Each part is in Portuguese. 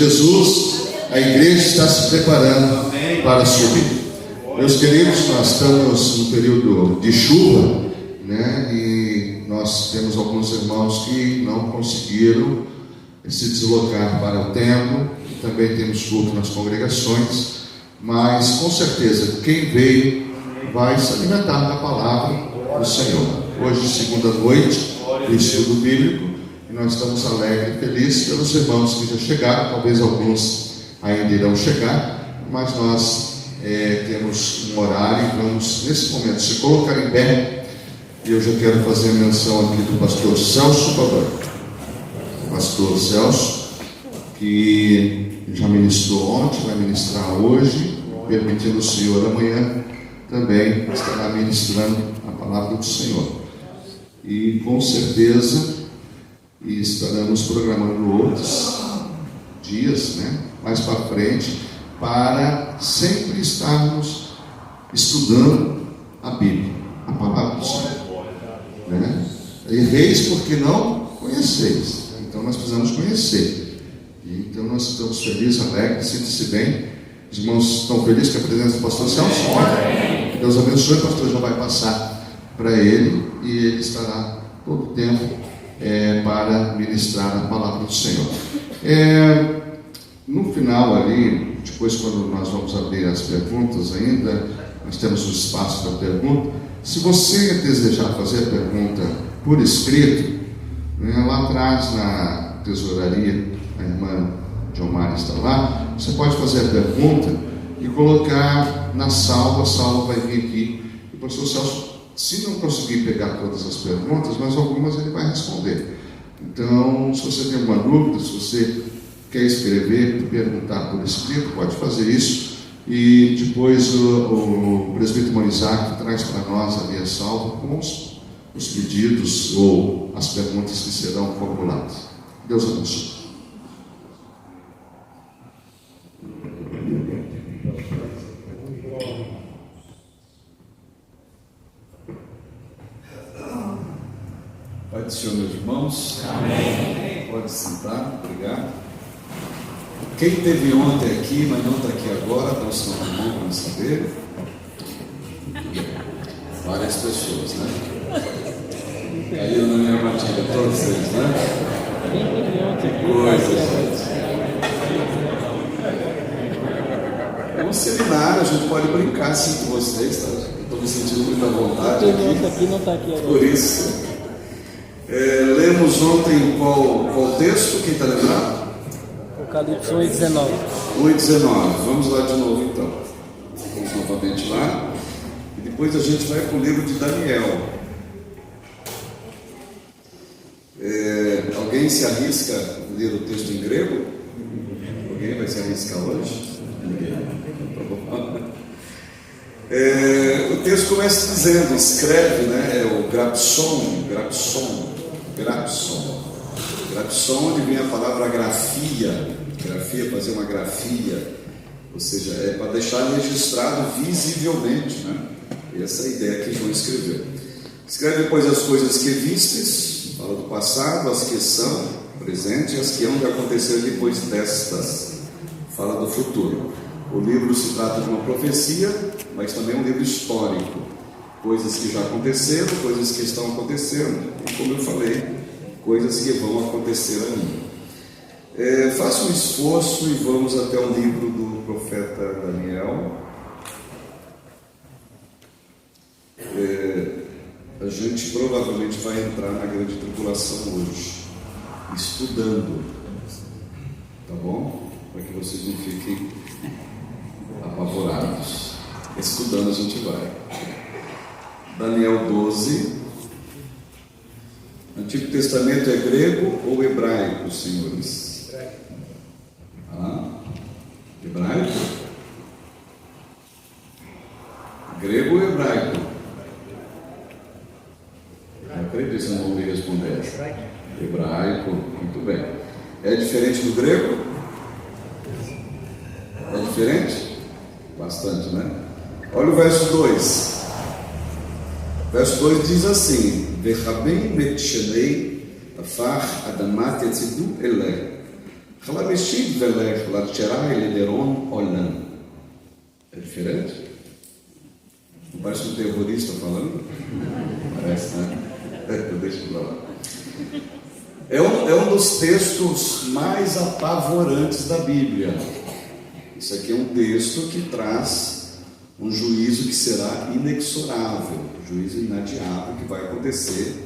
Jesus, a igreja está se preparando para subir. Meus queridos, nós estamos no período de chuva, né? E nós temos alguns irmãos que não conseguiram se deslocar para o templo. Também temos culto nas congregações, mas com certeza quem veio vai se alimentar da palavra do Senhor. Hoje, segunda noite do estudo bíblico, e nós estamos alegres e felizes pelos irmãos que já chegaram. Talvez alguns ainda irão chegar, mas nós temos um horário e vamos nesse momento se colocar em pé. E eu já quero fazer a menção aqui do pastor Celso Babão. Pastor Celso, que já ministrou ontem, vai ministrar hoje, permitindo o Senhor amanhã também estará ministrando a palavra do Senhor. E com certeza estaremos programando outros dias, né, mais para frente, para sempre estarmos estudando a Bíblia, a palavra do Senhor, né? Erreis porque não conheceis. Então nós precisamos conhecer. Então nós estamos felizes, alegres, sinta-se bem. Os irmãos estão felizes com a presença do pastor Celso? Deus abençoe. O pastor já vai passar para ele e ele estará todo o tempo para ministrar a palavra do Senhor. No final ali, depois quando nós vamos abrir as perguntas ainda, nós temos um espaço para pergunta. Se você desejar fazer a pergunta por escrito, lá atrás na tesouraria, a irmã Diomara está lá, você pode fazer a pergunta e colocar na salva. A salva vai vir aqui e o pastor Celso, se não conseguir pegar todas as perguntas, mas algumas ele vai responder. Então, se você tem alguma dúvida, se você quer escrever, perguntar por escrito, pode fazer isso. E depois o presbítero Monizac traz para nós ali a salva com os pedidos ou as perguntas que serão formuladas. Deus abençoe. Pai do Senhor, meus irmãos. Amém. Pode sentar, obrigado. Quem esteve ontem aqui, mas não está aqui agora, dá o sinal de mão para saber. Várias pessoas, né? Caiu na minha matilha, todos eles, né? Que coisa, gente. É um seminário, a gente pode brincar assim com vocês, tá? Eu estou me sentindo muito à vontade aqui. Não está aqui agora. Por isso. Lemos ontem qual texto? Quem está lembrado? Apocalipse 1:19. 1:19. Vamos lá de novo então. Vamos novamente lá. E depois a gente vai para o livro de Daniel. Alguém se arrisca a ler o texto em grego? Alguém vai se arriscar hoje? Ninguém. O texto começa dizendo, escreve, né? É o grapson, onde vem a palavra grafia, fazer uma grafia, ou seja, é para deixar registrado visivelmente, né? Essa é a ideia que João escreveu. Escreve depois as coisas que vistes, fala do passado, as que são, presente, e as que hão de acontecer depois destas, fala do futuro. O livro se trata de uma profecia, mas também é um livro histórico, coisas que já aconteceram, coisas que estão acontecendo, e como eu falei, coisas que vão acontecer ainda. Faça um esforço e vamos até o livro do profeta Daniel. A gente provavelmente vai entrar na grande tribulação hoje, estudando, tá bom? Para que vocês não fiquem apavorados. Estudando a gente vai. Daniel 12. Antigo Testamento é grego ou hebraico, senhores? Hebraico? Grego ou hebraico? Não acredito, não vou me responder. Hebraico, muito bem. É diferente do grego? É diferente? Bastante, né? Olha o verso 2. Verso 2 diz assim: Vechabem bet shenei afar adamat yetzidu eleh Halameshim velech larcherai lederon olam. É diferente? Não parece um terrorista falando? Parece, né? Deixa eu falar. É um dos textos mais apavorantes da Bíblia. Isso aqui é um texto que traz um juízo que será inexorável, um juízo inadiável que vai acontecer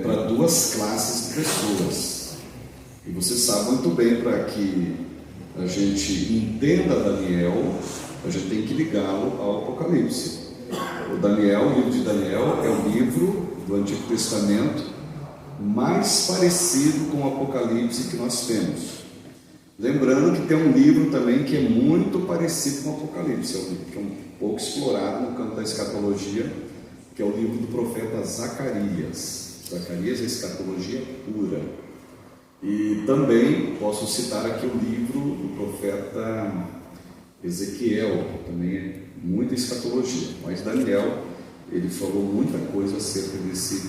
para duas classes de pessoas. E você sabe muito bem, para que a gente entenda Daniel, a gente tem que ligá-lo ao Apocalipse. O livro de Daniel é o livro do Antigo Testamento mais parecido com o Apocalipse que nós temos. Lembrando que tem um livro também que é muito parecido com o Apocalipse, que é um pouco explorado no campo da escatologia, que é o livro do profeta Zacarias. Zacarias é escatologia pura. E também posso citar aqui o livro do profeta Ezequiel, que também é muita escatologia. Mas Daniel, ele falou muita coisa acerca desses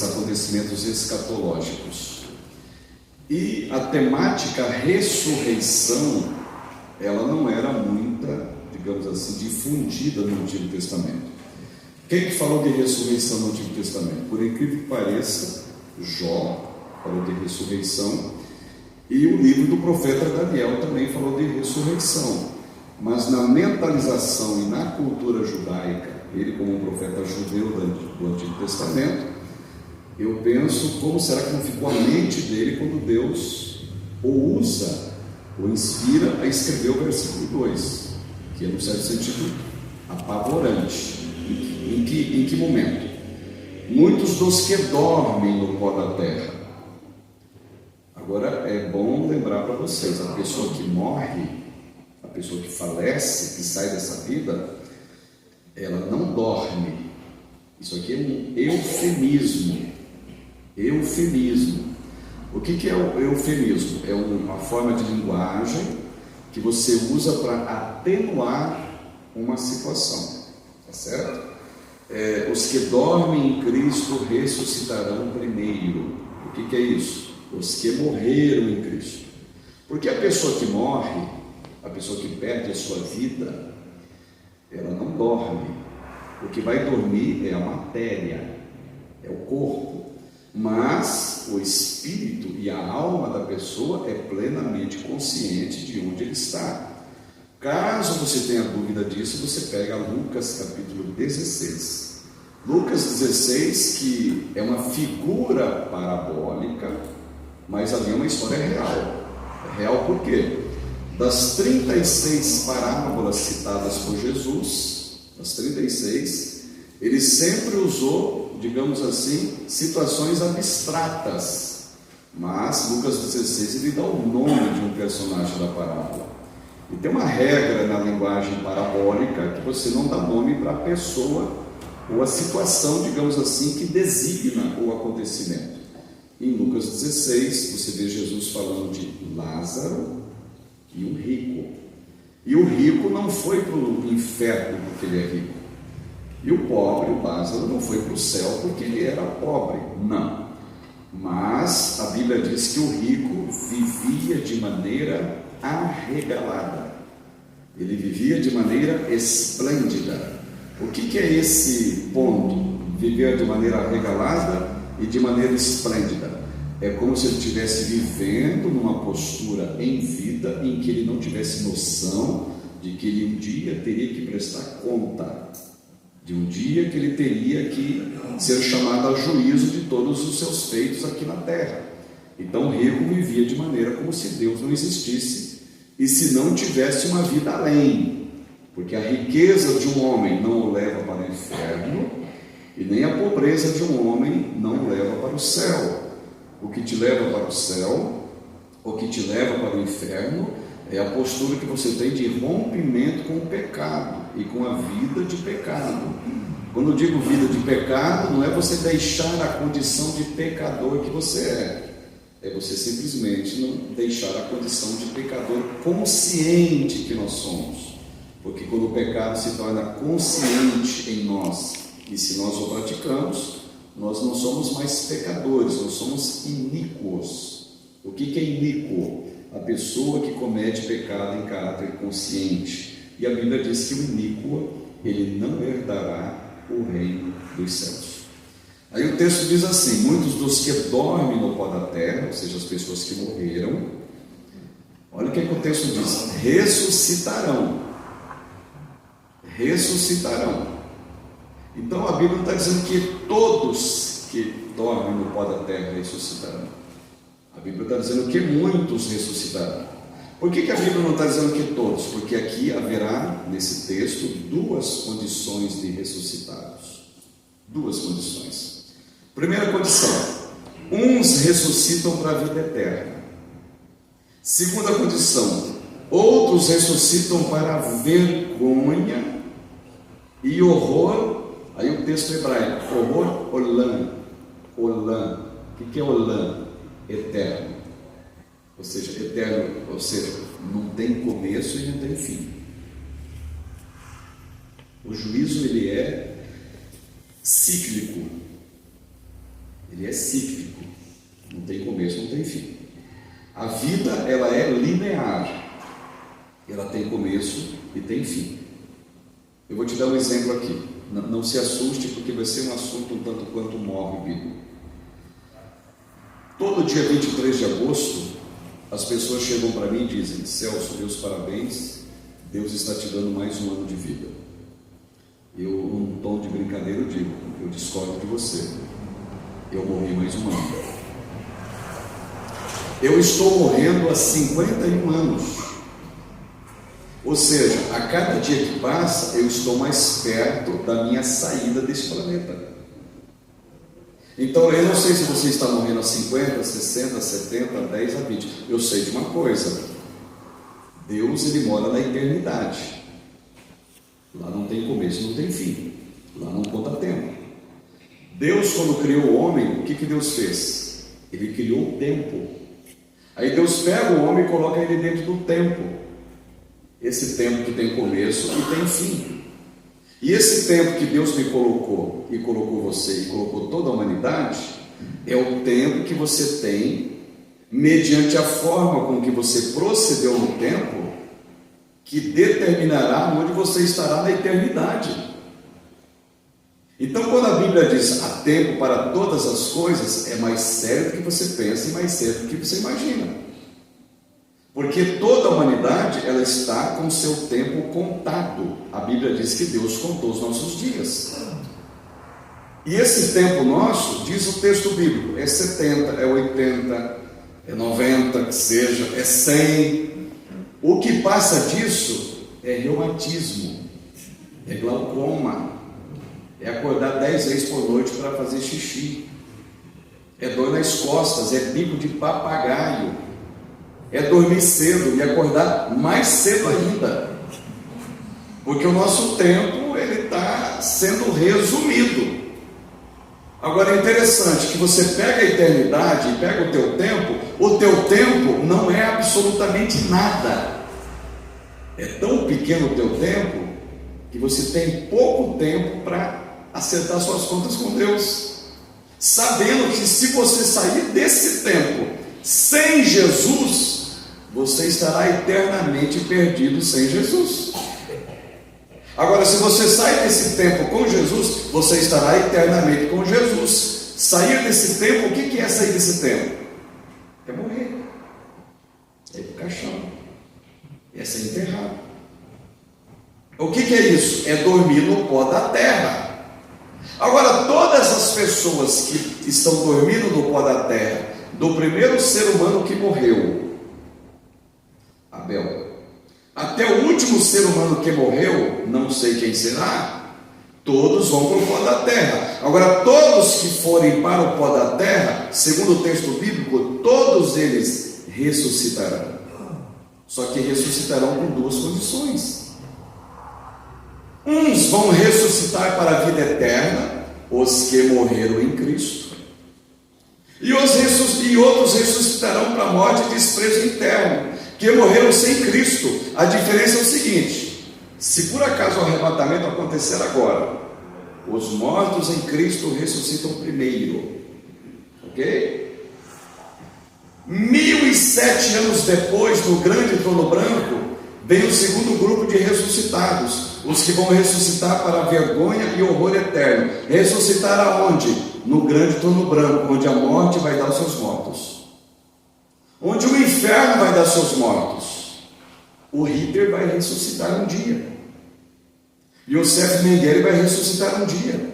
acontecimentos escatológicos. E a temática ressurreição, ela não era muita, digamos assim, difundida no Antigo Testamento. Quem que falou de ressurreição no Antigo Testamento? Por incrível que pareça, Jó falou de ressurreição, e o livro do profeta Daniel também falou de ressurreição. Mas na mentalização e na cultura judaica, ele como um profeta judeu do Antigo Testamento, eu penso, como será que não ficou a mente dele quando Deus o usa, ou inspira a escrever o versículo 2, que é, no certo sentido, apavorante. Em que momento? Muitos dos que dormem no pó da terra. Agora, é bom lembrar para vocês, a pessoa que morre, a pessoa que falece, que sai dessa vida, ela não dorme. Isso aqui é um eufemismo. Eufemismo. O que é o eufemismo? É uma forma de linguagem que você usa para atenuar uma situação, tá certo? Os que dormem em Cristo ressuscitarão primeiro. O que é isso? Os que morreram em Cristo. Porque a pessoa que morre, a pessoa que perde a sua vida, ela não dorme. O que vai dormir é a matéria, é o corpo. Mas o espírito e a alma da pessoa é plenamente consciente de onde ele está. Caso você tenha dúvida disso, você pega Lucas capítulo 16. Lucas 16, que é uma figura parabólica, mas ali é uma história real. É real por quê? Das 36 parábolas citadas por Jesus, das 36, ele sempre usou, digamos assim, situações abstratas. Mas Lucas 16, ele dá o nome de um personagem da parábola. E tem uma regra na linguagem parabólica que você não dá nome para a pessoa ou a situação, digamos assim, que designa o acontecimento. Em Lucas 16, você vê Jesus falando de Lázaro e o rico. E o rico não foi para o inferno porque ele é rico. E o pobre, o Lázaro, não foi para o céu porque ele era pobre. Não. Mas a Bíblia diz que o rico vivia de maneira arregalada. Ele vivia de maneira esplêndida. O que é esse ponto? Viver de maneira arregalada e de maneira esplêndida. É como se ele estivesse vivendo numa postura em vida em que ele não tivesse noção de que ele um dia teria que prestar conta, de um dia que ele teria que ser chamado a juízo de todos os seus feitos aqui na terra. Então o rico vivia de maneira como se Deus não existisse e se não tivesse uma vida além, porque a riqueza de um homem não o leva para o inferno e nem a pobreza de um homem não o leva para o céu. O que te leva para o céu, o que te leva para o inferno, é a postura que você tem de rompimento com o pecado e com a vida de pecado. Quando eu digo vida de pecado, não é você deixar a condição de pecador que você é você simplesmente não deixar a condição de pecador consciente que nós somos. Porque quando o pecado se torna consciente em nós, e se nós o praticamos, nós não somos mais pecadores, nós somos iníquos. O que é iníquo? A pessoa que comete pecado em caráter consciente. E a Bíblia diz que o iníquo, ele não herdará o reino dos céus. Aí o texto diz assim: muitos dos que dormem no pó da terra, ou seja, as pessoas que morreram, olha o que o texto diz: ressuscitarão. Ressuscitarão. Então a Bíblia não está dizendo que todos que dormem no pó da terra ressuscitarão. A Bíblia está dizendo que muitos ressuscitarão. Por que a Bíblia não está dizendo que todos? Porque aqui haverá, nesse texto, duas condições de ressuscitados. Duas condições. Primeira condição: uns ressuscitam para a vida eterna. Segunda condição: outros ressuscitam para a vergonha e horror. Aí o texto hebraico: horror, olam. Olam. O que é olam? Eterno. Ou seja, eterno, ou seja, não tem começo e não tem fim. O juízo, ele é cíclico. Ele é cíclico. Não tem começo, não tem fim. A vida, ela é linear. Ela tem começo e tem fim. Eu vou te dar um exemplo aqui. Não se assuste, porque vai ser um assunto um tanto quanto mórbido. Todo dia 23 de agosto, as pessoas chegam para mim e dizem: Celso, meus parabéns, Deus está te dando mais um ano de vida. Eu, num tom de brincadeira, eu digo: eu discordo de você, eu morri mais um ano. Eu estou morrendo há 51 anos. Ou seja, a cada dia que passa, eu estou mais perto da minha saída desse planeta. Então, eu não sei se você está morrendo a 50, 60, 70, 10 a 20. Eu sei de uma coisa: Deus, ele mora na eternidade. Lá não tem começo, não tem fim. Lá não conta tempo. Deus, quando criou o homem, o que Deus fez? Ele criou o tempo. Aí Deus pega o homem e coloca ele dentro do tempo. Esse tempo que tem começo e tem fim. E esse tempo que Deus me colocou, e colocou você, e colocou toda a humanidade, é o tempo que você tem, mediante a forma com que você procedeu no tempo, que determinará onde você estará na eternidade. Então, quando a Bíblia diz: há tempo para todas as coisas, é mais sério do que você pensa e mais sério do que você imagina. Porque toda a humanidade, ela está com o seu tempo contado. A Bíblia diz que Deus contou os nossos dias. E esse tempo nosso, diz o texto bíblico, é 70, é 80, é 90, que seja, é 100. O que passa disso é reumatismo, é glaucoma, é acordar 10 vezes por noite para fazer xixi, é dor nas costas, é bico de papagaio, é dormir cedo e acordar mais cedo ainda, porque o nosso tempo, ele está sendo resumido. Agora é interessante que você pega a eternidade e pega o teu tempo não é absolutamente nada. É tão pequeno o teu tempo que você tem pouco tempo para acertar suas contas com Deus, sabendo que se você sair desse tempo sem Jesus, você estará eternamente perdido sem Jesus. Agora, se você sair desse tempo com Jesus, você estará eternamente com Jesus. Sair desse tempo, o que é sair desse tempo? É morrer, é ir para o caixão, é ser enterrado. O que é isso? É dormir no pó da terra. Agora, todas as pessoas que estão dormindo no pó da terra, do primeiro ser humano que morreu, Abel, até o último ser humano que morreu, não sei quem será, todos vão para o pó da terra. Agora, todos que forem para o pó da terra, segundo o texto bíblico, todos eles ressuscitarão. Só que ressuscitarão com duas condições. Uns vão ressuscitar para a vida eterna, os que morreram em Cristo, e outros ressuscitarão para a morte e desprezo interno, que morreram sem Cristo. A diferença é o seguinte: se por acaso o arrebatamento acontecer agora, os mortos em Cristo ressuscitam primeiro, ok? 1007 anos depois, no grande trono branco, vem o segundo grupo de ressuscitados, os que vão ressuscitar para a vergonha e horror eterno. Ressuscitar aonde? No grande trono branco, onde a morte vai dar os seus mortos, onde o inferno vai dar seus mortos. O Hitler vai ressuscitar um dia, e o Yosef Mengele vai ressuscitar um dia.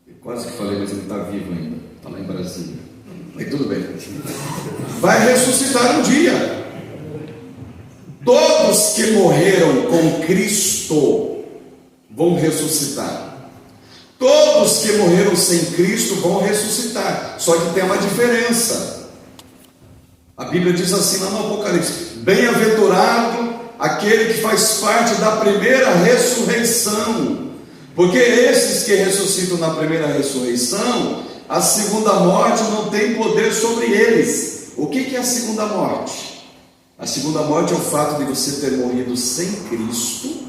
Eu quase que falei, mas ele está vivo ainda, está lá em Brasília, mas tudo bem. Vai ressuscitar um dia. Todos que morreram com Cristo vão ressuscitar. Todos que morreram sem Cristo vão ressuscitar. Só que tem uma diferença. A Bíblia diz assim lá no Apocalipse: bem-aventurado aquele que faz parte da primeira ressurreição. Porque esses que ressuscitam na primeira ressurreição, a segunda morte não tem poder sobre eles. O que é a segunda morte? A segunda morte é o fato de você ter morrido sem Cristo,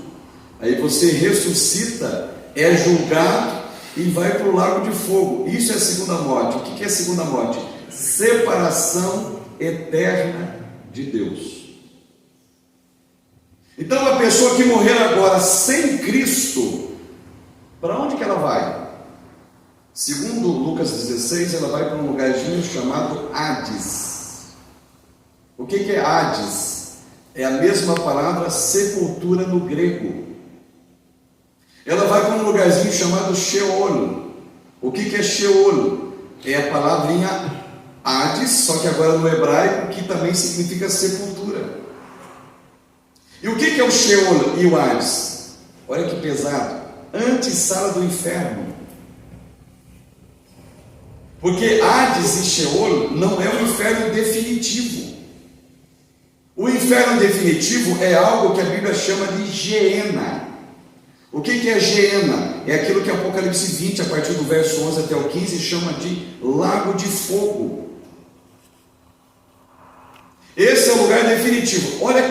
aí você ressuscita, é julgado e vai para o lago de fogo. Isso é a segunda morte. O que é a segunda morte? Separação eterna de Deus. Então a pessoa que morrer agora sem Cristo, para onde que ela vai? Segundo Lucas 16, ela vai para um lugarzinho chamado Hades. O que é Hades? É a mesma palavra sepultura no grego. Ela vai para um lugarzinho chamado Sheol. O que é Sheol? É a palavrinha Hades, só que agora no hebraico, que também significa sepultura. E o que é o Sheol e o Hades? Olha que pesado. Antessala do inferno. Porque Hades e Sheol não é o inferno definitivo. O inferno definitivo é algo que a Bíblia chama de Geena. O que é Geena? É aquilo que Apocalipse 20, a partir do verso 11 até o 15, chama de lago de fogo. Esse é o lugar definitivo. Olha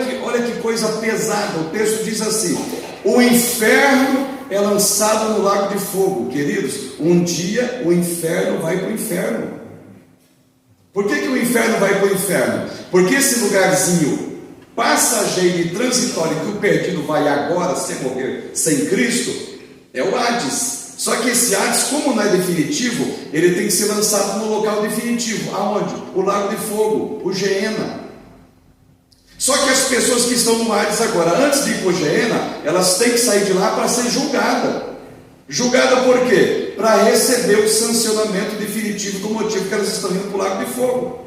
que coisa pesada. O texto diz assim: o inferno é lançado no lago de fogo. Queridos, um dia o inferno vai para o inferno. Por que o inferno vai para o inferno? Porque esse lugarzinho passageiro e transitório que o perdido vai agora, sem morrer, sem Cristo, é o Hades. Só que esse Hades, como não é definitivo, ele tem que ser lançado no local definitivo. Aonde? O lago de fogo, o Geena. Só que as pessoas que estão no Hades agora, antes de ir para o Geena, elas têm que sair de lá para ser julgada. Julgada por quê? Para receber o sancionamento definitivo do motivo que elas estão indo para o lago de fogo.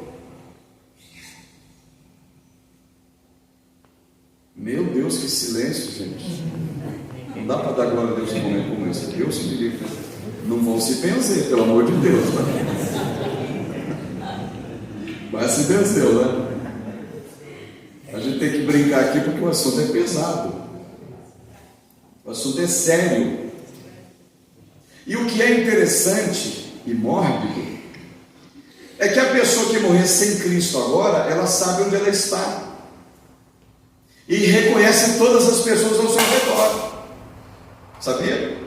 Meu Deus, que silêncio, gente. Não dá para dar glória a Deus em um momento como esse. Deus me livre. Não vão se benzer, pelo amor de Deus. Tá? Mas se benzeu, né? A gente tem que brincar aqui porque o assunto é pesado. O assunto é sério. E o que é interessante e mórbido é que a pessoa que morrer sem Cristo agora, ela sabe onde ela está e reconhece todas as pessoas ao seu redor. Sabia?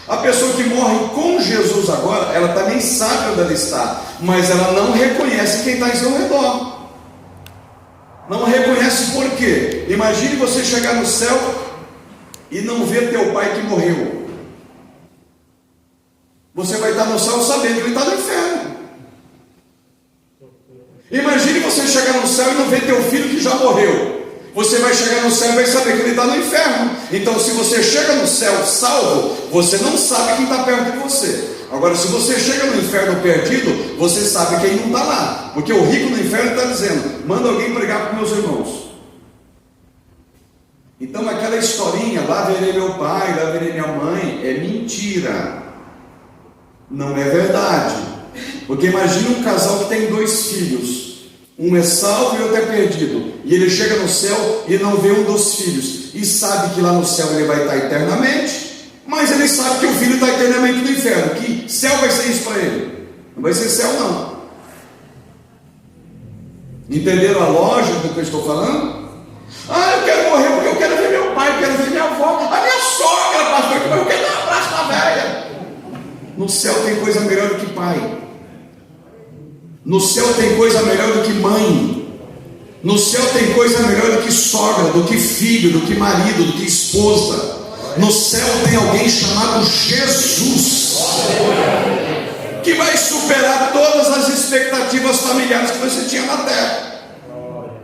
A pessoa que morre com Jesus agora, ela também sabe onde ela está, mas ela não reconhece quem está em seu redor. Não reconhece por quê? Imagine você chegar no céu e não ver teu pai que morreu. Você vai estar no céu sabendo que ele está no inferno. Imagine você chegar no céu e não ver teu filho que já morreu. Você vai chegar no céu e vai saber que ele está no inferno. Então, se você chega no céu salvo, você não sabe quem está perto de você. Agora, se você chega no inferno perdido, você sabe quem não está lá. Porque o rico no inferno está dizendo: manda alguém pregar para meus irmãos. Então, aquela historinha, lá verei meu pai, lá verei minha mãe, é mentira. Não é verdade. Porque imagine um casal que tem 2 filhos. Um é salvo e outro é perdido. E ele chega no céu e não vê um dos filhos. E sabe que lá no céu ele vai estar eternamente. Mas ele sabe que o filho está eternamente no inferno. Que céu vai ser isso para ele? Não vai ser céu, não. Entenderam a lógica do que eu estou falando? Ah, eu quero morrer porque eu quero ver meu pai, eu quero ver minha avó, a minha sogra, pastor, eu quero dar um abraço na velha. No céu tem coisa melhor do que pai. No céu tem coisa melhor do que mãe. No céu tem coisa melhor do que sogra, do que filho, do que marido, do que esposa. No céu tem alguém chamado Jesus, que vai superar todas as expectativas familiares que você tinha na terra.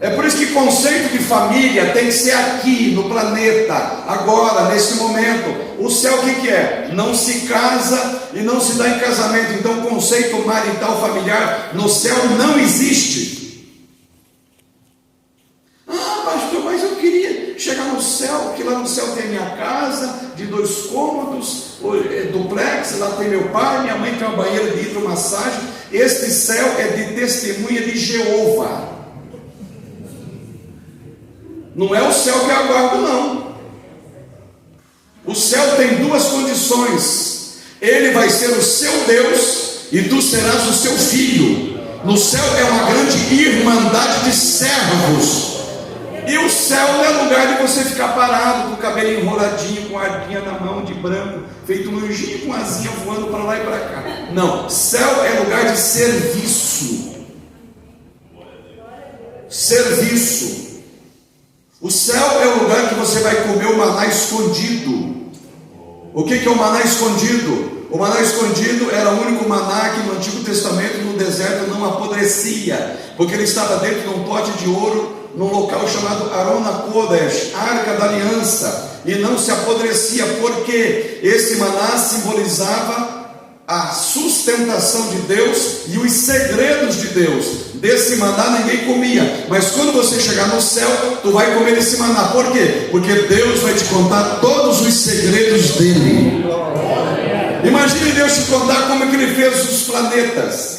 É por isso que o conceito de família tem que ser aqui, no planeta, agora, nesse momento. O céu o que é? Não se casa e não se dá em casamento. Então o conceito marital familiar no céu não existe. Ah, pastor, mas eu queria chegar no céu, que lá no céu tem minha casa de 2 cômodos, duplex, lá tem meu pai, minha mãe tem uma banheira de hidromassagem. Este céu é de testemunha de Jeová. Não é o céu que eu aguardo, não. O céu tem 2 condições: ele vai ser o seu Deus e tu serás o seu filho. No céu é uma grande irmandade de servos. E o céu não é lugar de você ficar parado com o cabelo enroladinho, com a ardinha na mão de branco, feito um anjinho com asinha voando para lá e para cá. Não, céu é lugar de serviço. Serviço. O céu é o lugar que você vai comer o maná escondido. O que é o maná escondido? O maná escondido era o único maná que no Antigo Testamento, no deserto, não apodrecia, porque ele estava dentro de um pote de ouro, num local chamado Arona Kodesh, Arca da Aliança, e não se apodrecia, porque esse maná simbolizava a sustentação de Deus e os segredos de Deus. Desse maná ninguém comia, mas quando você chegar no céu, tu vai comer esse maná. Por quê? Porque Deus vai te contar todos os segredos dele. Imagine Deus te contar como é que ele fez os planetas.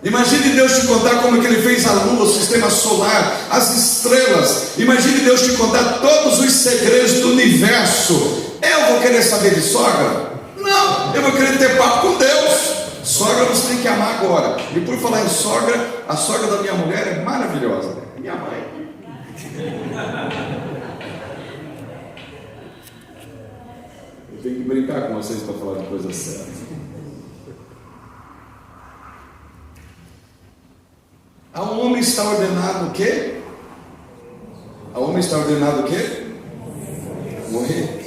Imagine Deus te contar como é que ele fez a lua, o sistema solar, as estrelas. Imagine Deus te contar todos os segredos do universo. Eu vou querer saber de sogra? Não, eu vou querer ter papo com Deus. Sogra você tem que amar agora. E por falar em sogra, a sogra da minha mulher é maravilhosa. Minha mãe. Eu tenho que brincar com vocês para falar de coisa séria. A um homem está ordenado o quê? A um homem está ordenado o quê? Morrer.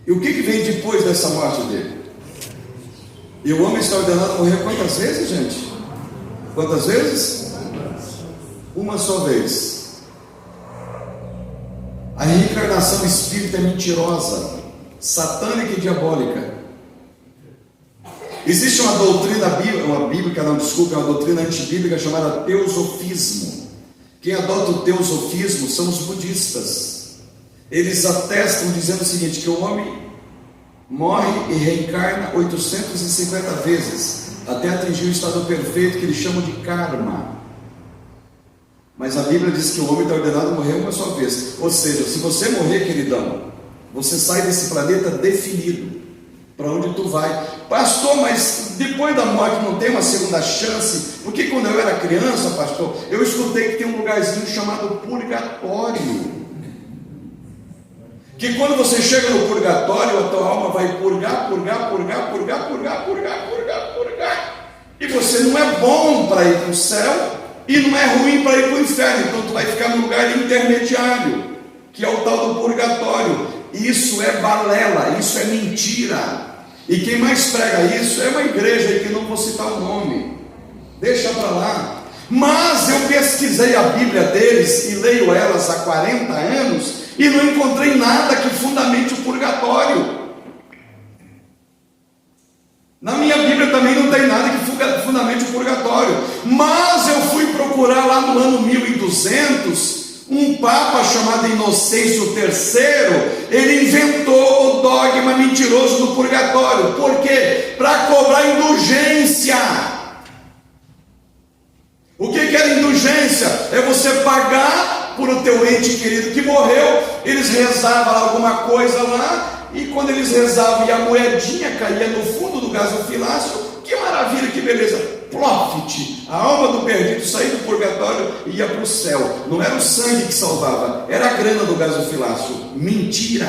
E o que vem depois dessa morte dele? E o homem está ordenado a morrer quantas vezes, gente? Quantas vezes? Uma só vez. A reencarnação espírita é mentirosa, satânica e diabólica. Existe uma doutrina bíblica, uma doutrina antibíblica chamada teosofismo. Quem adota o teosofismo são os budistas. Eles atestam dizendo o seguinte, que o homem morre e reencarna 850 vezes, até atingir o estado perfeito que eles chamam de karma. Mas a Bíblia diz que o homem está ordenado a morrer uma só vez. Ou seja, se você morrer, queridão, você sai desse planeta definido. Para onde tu vai? Pastor, mas depois da morte não tem uma segunda chance? Porque quando eu era criança, pastor, eu escutei que tem um lugarzinho chamado purgatório. Que quando você chega no purgatório, a tua alma vai purgar. E você não é bom para ir para o céu e não é ruim para ir para o inferno. Então tu vai ficar no lugar intermediário, que é o tal do purgatório. Isso é balela, isso é mentira. E quem mais prega isso é uma igreja que não vou citar o nome. Deixa para lá. Mas eu pesquisei a Bíblia deles e leio elas há 40 anos e não encontrei nada que fundamente o purgatório. Na minha Bíblia também não tem nada que fundamente o purgatório. Mas eu fui procurar lá no ano 1200, um papa chamado Inocêncio III, ele inventou o dogma mentiroso do purgatório. Por quê? Para cobrar indulgência. O que era indulgência? É você pagar por o teu ente querido que morreu. Eles rezavam alguma coisa lá, e quando eles rezavam e a moedinha caía no fundo do gasofilácio, que maravilha, que beleza. Profit, a alma do perdido saía do purgatório e ia para o céu. Não era o sangue que salvava, era a grana do gasofilácio. Mentira.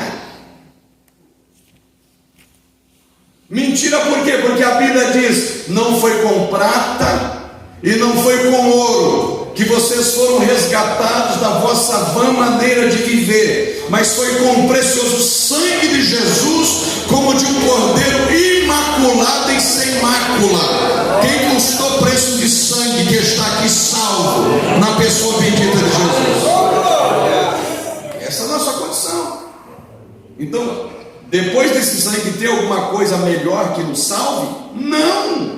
Mentira por quê? Porque a Bíblia diz: não foi com prata e não foi com ouro que vocês foram resgatados da vossa vã maneira de viver, mas foi com o precioso sangue de Jesus, como de um cordeiro imaculado e sem mácula. Quem custou preço de sangue que está aqui salvo na pessoa bendita de Jesus? Essa é a nossa condição. Então, depois desse sangue ter alguma coisa melhor que nos salve? Não!